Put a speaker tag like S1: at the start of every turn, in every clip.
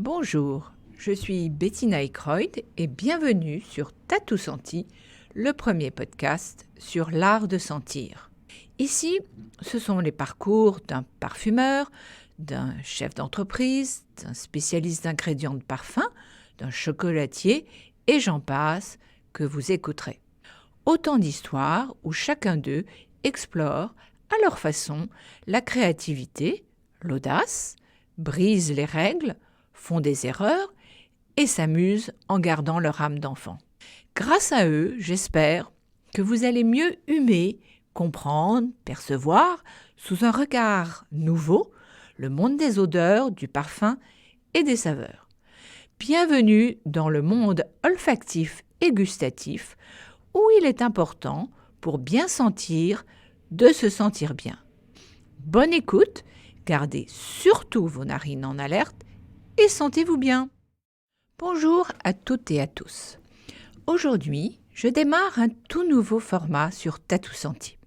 S1: Bonjour, je suis Bettina Eckroyd et bienvenue sur T'as tout senti, le premier podcast sur l'art de sentir. Ici, ce sont les parcours d'un parfumeur, d'un chef d'entreprise, d'un spécialiste d'ingrédients de parfum, d'un chocolatier et j'en passe que vous écouterez. Autant d'histoires où chacun d'eux explore à leur façon la créativité, l'audace, brise les règles, font des erreurs et s'amusent en gardant leur âme d'enfant. Grâce à eux, j'espère que vous allez mieux humer, comprendre, percevoir, sous un regard nouveau, le monde des odeurs, du parfum et des saveurs. Bienvenue dans le monde olfactif et gustatif où il est important, pour bien sentir, de se sentir bien. Bonne écoute, gardez surtout vos narines en alerte et sentez-vous bien. Bonjour à toutes et à tous. Aujourd'hui, je démarre un tout nouveau format sur T'as tout senti.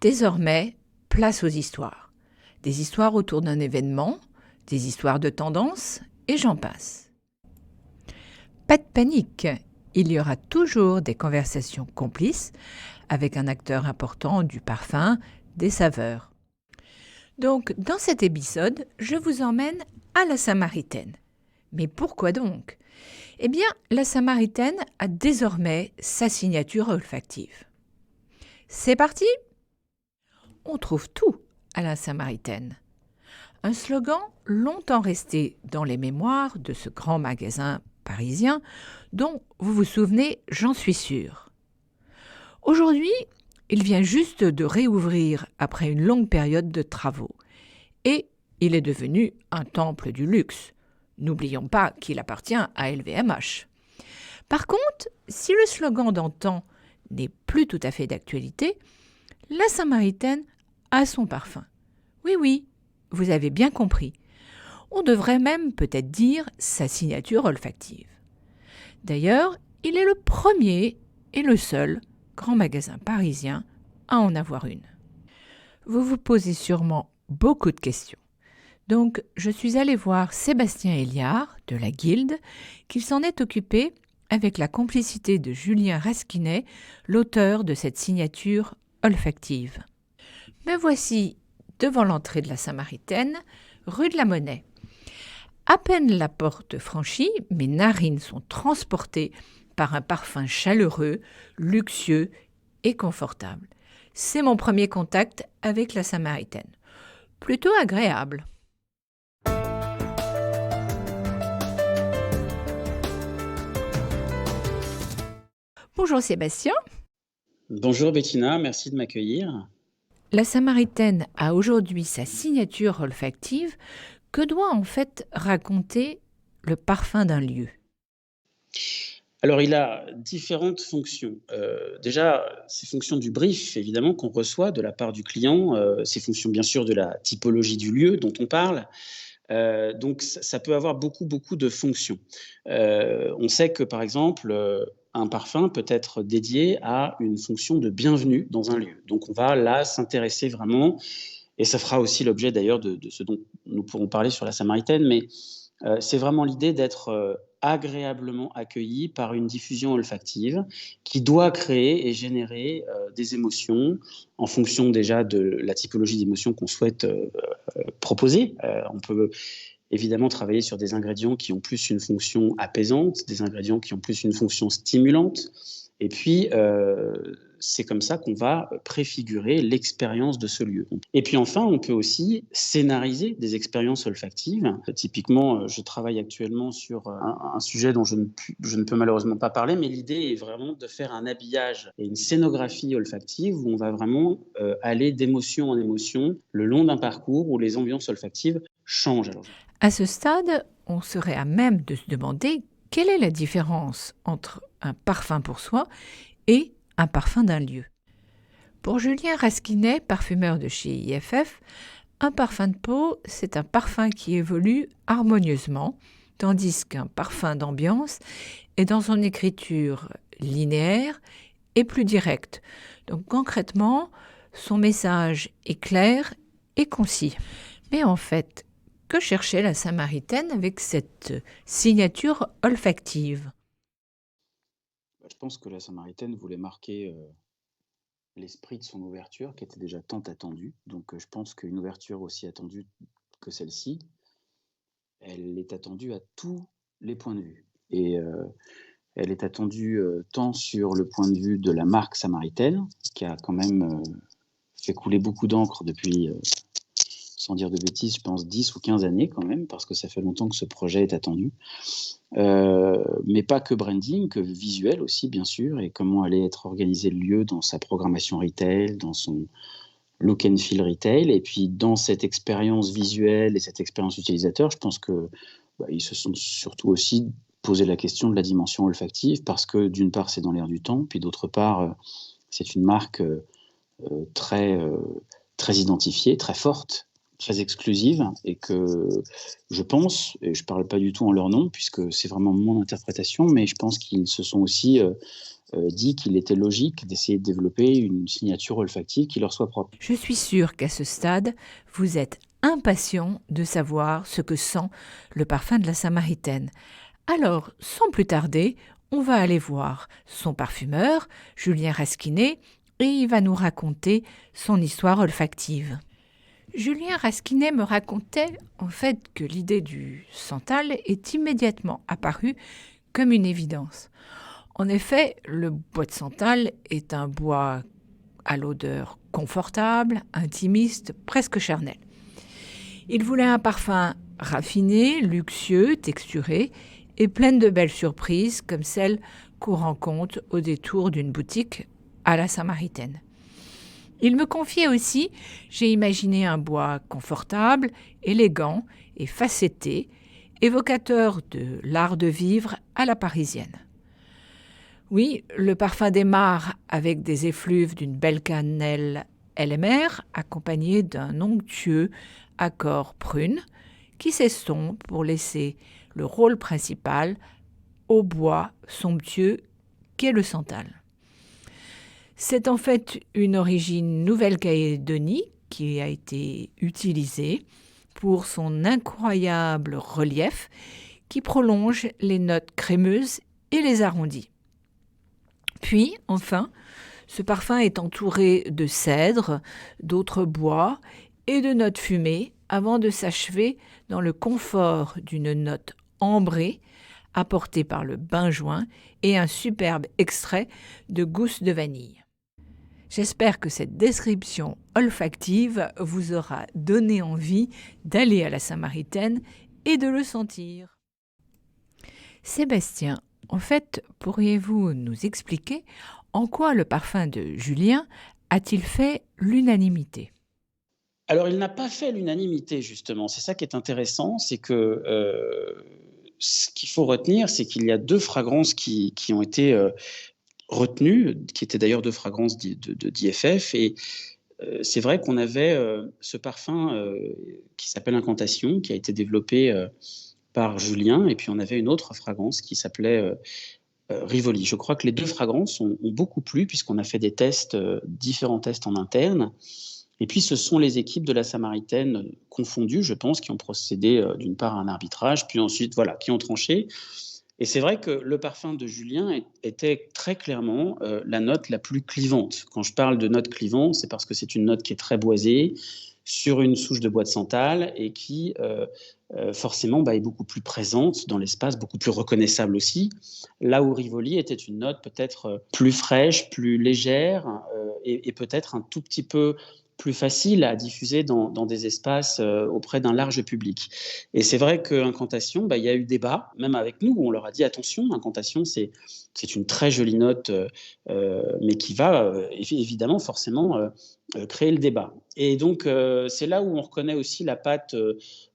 S1: Désormais, place aux histoires. Des histoires autour d'un événement, des histoires de tendance et j'en passe. Pas de panique, il y aura toujours des conversations complices avec un acteur important du parfum, des saveurs. Donc, dans cet épisode, je vous emmène à la Samaritaine. Mais pourquoi donc ? Eh bien, la Samaritaine a désormais sa signature olfactive. C'est parti ? On trouve tout à la Samaritaine. Un slogan longtemps resté dans les mémoires de ce grand magasin parisien dont vous vous souvenez, j'en suis sûre. Aujourd'hui, il vient juste de réouvrir après une longue période de travaux et il est devenu un temple du luxe. N'oublions pas qu'il appartient à LVMH. Par contre, si le slogan d'antan n'est plus tout à fait d'actualité, la Samaritaine a son parfum. Oui, vous avez bien compris. On devrait même peut-être dire sa signature olfactive. D'ailleurs, il est le premier et le seul grand magasin parisien à en avoir une. Vous vous posez sûrement beaucoup de questions. Donc, je suis allée voir Sébastien Héliard de la Guilde, qui s'en est occupé avec la complicité de Julien Rasquinet, l'auteur de cette signature olfactive. Me voici devant l'entrée de la Samaritaine, rue de la Monnaie. À peine la porte franchie, mes narines sont transportées par un parfum chaleureux, luxueux et confortable. C'est mon premier contact avec la Samaritaine. Plutôt agréable. Bonjour Sébastien.
S2: Bonjour Bettina, merci de m'accueillir.
S1: La Samaritaine a aujourd'hui sa signature olfactive. Que doit en fait raconter le parfum d'un lieu ?
S2: Alors il a différentes fonctions. Déjà, ces fonctions du brief, évidemment, qu'on reçoit de la part du client, ces fonctions bien sûr de la typologie du lieu dont on parle. Donc ça peut avoir beaucoup de fonctions. On sait que par exemple, un parfum peut être dédié à une fonction de bienvenue dans un lieu. Donc on va là s'intéresser vraiment, et ça fera aussi l'objet d'ailleurs de ce dont nous pourrons parler sur la Samaritaine, mais c'est vraiment l'idée d'être agréablement accueilli par une diffusion olfactive qui doit créer et générer des émotions en fonction déjà de la typologie d'émotions qu'on souhaite proposer. On peut évidemment travailler sur des ingrédients qui ont plus une fonction apaisante, des ingrédients qui ont plus une fonction stimulante. Et puis, c'est comme ça qu'on va préfigurer l'expérience de ce lieu. Et puis enfin, on peut aussi scénariser des expériences olfactives. Typiquement, je travaille actuellement sur un sujet dont je ne peux malheureusement pas parler, mais l'idée est vraiment de faire un habillage et une scénographie olfactive où on va vraiment aller d'émotion en émotion le long d'un parcours où les ambiances olfactives changent.
S1: À ce stade, on serait à même de se demander quelle est la différence entre un parfum pour soi et un parfum d'un lieu. Pour Julien Rasquinet, parfumeur de chez IFF, un parfum de peau, c'est un parfum qui évolue harmonieusement, tandis qu'un parfum d'ambiance est dans son écriture linéaire et plus directe. Donc concrètement, son message est clair et concis. Mais en fait, Que cherchait la Samaritaine avec cette signature olfactive?
S2: Je pense que la Samaritaine voulait marquer, l'esprit de son ouverture qui était déjà tant attendue. Donc, je pense qu'une ouverture aussi attendue que celle-ci, elle est attendue à tous les points de vue et elle est attendue, tant sur le point de vue de la marque Samaritaine, qui a quand même, fait couler beaucoup d'encre depuis, sans dire de bêtises, je pense 10 ou 15 années quand même, parce que ça fait longtemps que ce projet est attendu. Mais pas que branding, que visuel aussi bien sûr, et comment allait être organisé le lieu dans sa programmation retail, dans son look and feel retail, et puis dans cette expérience visuelle et cette expérience utilisateur, je pense que, bah, ils se sont surtout aussi posé la question de la dimension olfactive parce que d'une part, c'est dans l'air du temps, puis d'autre part, c'est une marque, très, très identifiée, très forte, très exclusive et que je pense, et je parle pas du tout en leur nom puisque c'est vraiment mon interprétation, mais je pense qu'ils se sont aussi, dit qu'il était logique d'essayer de développer une signature olfactive qui leur soit propre.
S1: Je suis sûre qu'à ce stade, vous êtes impatient de savoir ce que sent le parfum de la Samaritaine. Alors, sans plus tarder, on va aller voir son parfumeur, Julien Rasquinet, et il va nous raconter son histoire olfactive. Julien Rasquinet me racontait en fait que l'idée du santal est immédiatement apparue comme une évidence. En effet, le bois de santal est un bois à l'odeur confortable, intimiste, presque charnel. Il voulait un parfum raffiné, luxueux, texturé et plein de belles surprises comme celles qu'on rencontre au détour d'une boutique à la Samaritaine. Il me confiait aussi, j'ai imaginé un bois confortable, élégant et facetté, évocateur de l'art de vivre à la parisienne. Oui, le parfum des mares avec des effluves d'une belle cannelle LMR, accompagné d'un onctueux accord prune, qui s'estompe pour laisser le rôle principal au bois somptueux qu'est le santal. C'est en fait une origine Nouvelle-Calédonie qui a été utilisée pour son incroyable relief qui prolonge les notes crémeuses et les arrondit. Puis, enfin, ce parfum est entouré de cèdre, d'autres bois et de notes fumées avant de s'achever dans le confort d'une note ambrée apportée par le benjoin et un superbe extrait de gousse de vanille. J'espère que cette description olfactive vous aura donné envie d'aller à la Samaritaine et de le sentir. Sébastien, en fait, pourriez-vous nous expliquer en quoi le parfum de Julien a-t-il fait l'unanimité?
S2: Alors il n'a pas fait l'unanimité justement, c'est ça qui est intéressant, c'est que, ce qu'il faut retenir, c'est qu'il y a 2 fragrances qui ont été, retenues, qui étaient d'ailleurs 2 fragrances d'IFF et c'est vrai qu'on avait, ce parfum, qui s'appelle Incantation, qui a été développé, par Julien et puis on avait une autre fragrance qui s'appelait, Rivoli. Je crois que les 2 fragrances ont beaucoup plu puisqu'on a fait des tests, différents tests en interne et puis ce sont les équipes de la Samaritaine, confondues, je pense, qui ont procédé, d'une part à un arbitrage, puis ensuite, voilà, qui ont tranché et c'est vrai que le parfum de Julien était très clairement, la note la plus clivante. Quand je parle de note clivante, c'est parce que c'est une note qui est très boisée, sur une souche de bois de santal et qui, forcément, bah, est beaucoup plus présente dans l'espace, beaucoup plus reconnaissable aussi. Là où Rivoli était une note peut-être, plus fraîche, plus légère, et peut-être un tout petit peu plus facile à diffuser dans des espaces, auprès d'un large public. Et c'est vrai qu'Incantation, bah, il y a eu débat, même avec nous, où on leur a dit: «Attention, Incantation, c'est une très jolie note, mais qui va, évidemment forcément, créer le débat». Et donc, c'est là où on reconnaît aussi la patte,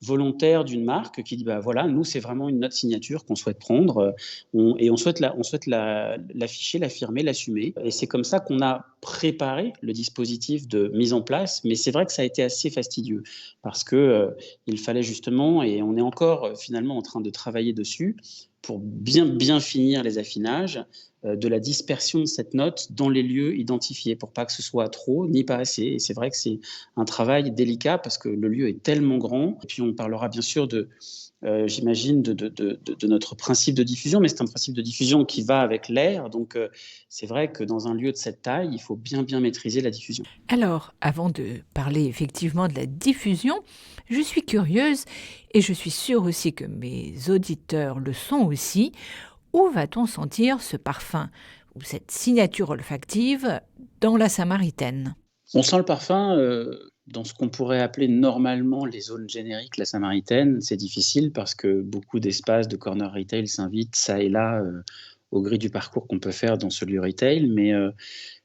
S2: volontaire d'une marque qui dit: «Bah, voilà, nous, c'est vraiment une note signature qu'on souhaite prendre, on souhaite l'afficher, l'affirmer, l'assumer» et c'est comme ça qu'on a préparé le dispositif de mise en place. Mais c'est vrai que ça a été assez fastidieux parce que, il fallait justement et on est encore, finalement en train de travailler dessus, pour bien finir les affinages, de la dispersion de cette note dans les lieux identifiés pour pas que ce soit trop ni pas assez. Et c'est vrai que c'est un travail délicat parce que le lieu est tellement grand. Et puis on parlera bien sûr j'imagine, de notre principe de diffusion, mais c'est un principe de diffusion qui va avec l'air. Donc c'est vrai que dans un lieu de cette taille, il faut bien maîtriser la diffusion.
S1: Alors, avant de parler effectivement de la diffusion, je suis curieuse et je suis sûre aussi que mes auditeurs le sont aussi. Où va-t-on sentir ce parfum ou cette signature olfactive dans la Samaritaine?
S2: On sent le parfum dans ce qu'on pourrait appeler normalement les zones génériques, la Samaritaine. C'est difficile parce que beaucoup d'espaces de corner retail s'invitent ça et là au gré du parcours qu'on peut faire dans ce lieu retail. Mais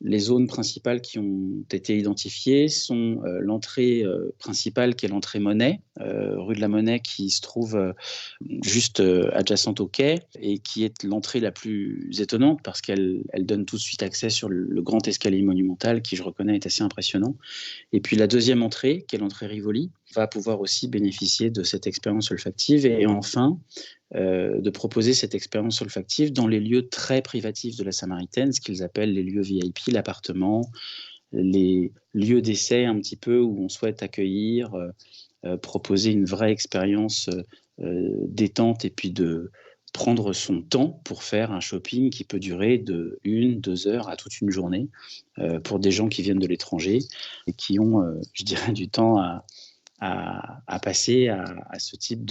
S2: les zones principales qui ont été identifiées sont l'entrée principale qui est l'entrée Monnaie, rue de la Monnaie qui se trouve juste adjacente au quai et qui est l'entrée la plus étonnante parce qu'elle donne tout de suite accès sur le grand escalier monumental qui, je reconnais, est assez impressionnant. Et puis la deuxième entrée, qui est l'entrée Rivoli, va pouvoir aussi bénéficier de cette expérience olfactive. Et enfin, de proposer cette expérience olfactive dans les lieux très privatifs de la Samaritaine, ce qu'ils appellent les lieux VIP, l'appartement, les lieux d'essai un petit peu où on souhaite accueillir, proposer une vraie expérience détente et puis de prendre son temps pour faire un shopping qui peut durer de 1-2 heures à toute une journée pour des gens qui viennent de l'étranger et qui ont, je dirais, du temps à passer à ce type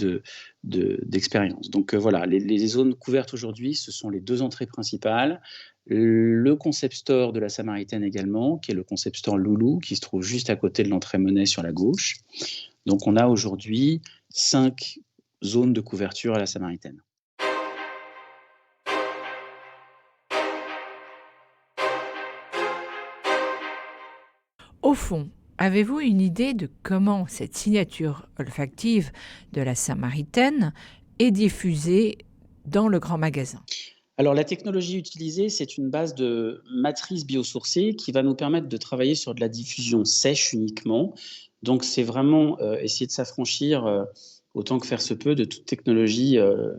S2: d'expérience. Donc voilà, les zones couvertes aujourd'hui, ce sont les 2 entrées principales, le concept store de la Samaritaine également, qui est le concept store Loulou, qui se trouve juste à côté de l'entrée Monnaie sur la gauche. Donc on a aujourd'hui 5 zones de couverture à la Samaritaine.
S1: Au fond, avez-vous une idée de comment cette signature olfactive de la Samaritaine est diffusée dans le grand magasin?
S2: Alors la technologie utilisée, c'est une base de matrice biosourcée qui va nous permettre de travailler sur de la diffusion sèche uniquement. Donc c'est vraiment essayer de s'affranchir autant que faire se peut de toute technologie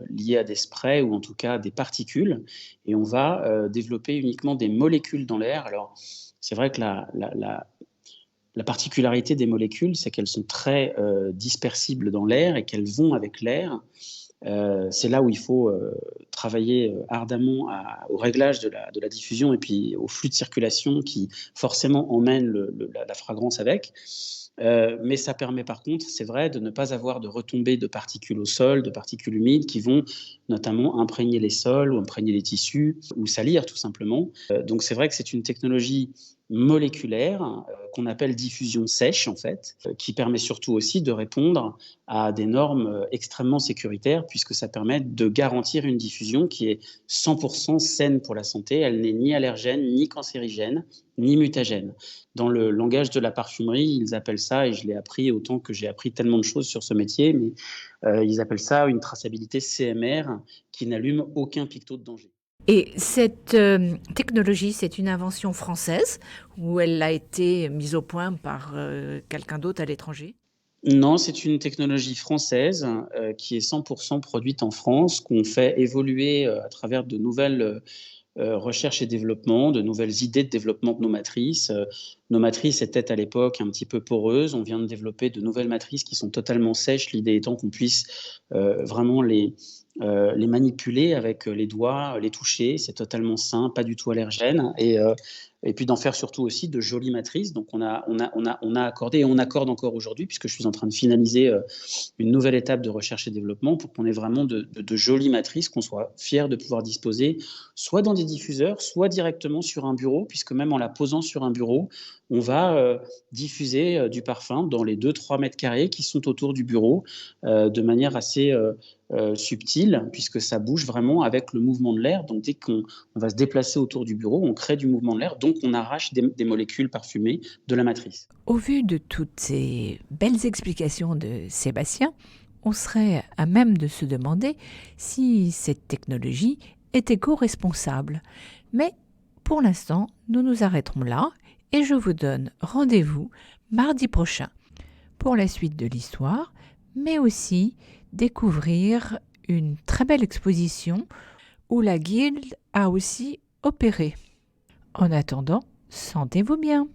S2: liée à des sprays ou en tout cas des particules. Et on va développer uniquement des molécules dans l'air. Alors c'est vrai que la particularité des molécules, c'est qu'elles sont très dispersibles dans l'air et qu'elles vont avec l'air. C'est là où il faut travailler ardemment au réglage de la diffusion et puis au flux de circulation qui forcément emmène la fragrance avec. Mais ça permet par contre, c'est vrai, de ne pas avoir de retombées de particules au sol, de particules humides qui vont notamment imprégner les sols ou imprégner les tissus ou salir tout simplement. Donc c'est vrai que c'est une technologie moléculaire qu'on appelle diffusion sèche en fait, qui permet surtout aussi de répondre à des normes extrêmement sécuritaires puisque ça permet de garantir une diffusion qui est 100% saine pour la santé. Elle n'est ni allergène, ni cancérigène, ni mutagène. Dans le langage de la parfumerie, ils appellent ça, et je l'ai appris autant que j'ai appris tellement de choses sur ce métier, mais ils appellent ça une traçabilité CMR qui n'allume aucun pictot de danger.
S1: Et cette technologie, c'est une invention française ou elle a été mise au point par quelqu'un d'autre à l'étranger?
S2: Non, c'est une technologie française qui est 100% produite en France, qu'on fait évoluer à travers de nouvelles recherche et développement, de nouvelles idées de développement de nos matrices. Nos matrices étaient à l'époque un petit peu poreuses. On vient de développer de nouvelles matrices qui sont totalement sèches. L'idée étant qu'on puisse vraiment les manipuler avec les doigts, les toucher. C'est totalement sain, pas du tout allergène. Et puis d'en faire surtout aussi de jolies matrices. Donc on a accordé et on accorde encore aujourd'hui, puisque je suis en train de finaliser une nouvelle étape de recherche et développement pour qu'on ait vraiment de jolies matrices, qu'on soit fiers de pouvoir disposer, soit dans des diffuseurs, soit directement sur un bureau, puisque même en la posant sur un bureau, on va diffuser du parfum dans les 2-3 mètres carrés qui sont autour du bureau de manière assez subtile, puisque ça bouge vraiment avec le mouvement de l'air. Donc dès qu'on va se déplacer autour du bureau, on crée du mouvement de l'air, donc on arrache des molécules parfumées de la matrice.
S1: Au vu de toutes ces belles explications de Sébastien, on serait à même de se demander si cette technologie est éco-responsable. Mais pour l'instant, nous nous arrêterons là et je vous donne rendez-vous mardi prochain pour la suite de l'histoire, mais aussi découvrir une très belle exposition où la guilde a aussi opéré. En attendant, sentez-vous bien.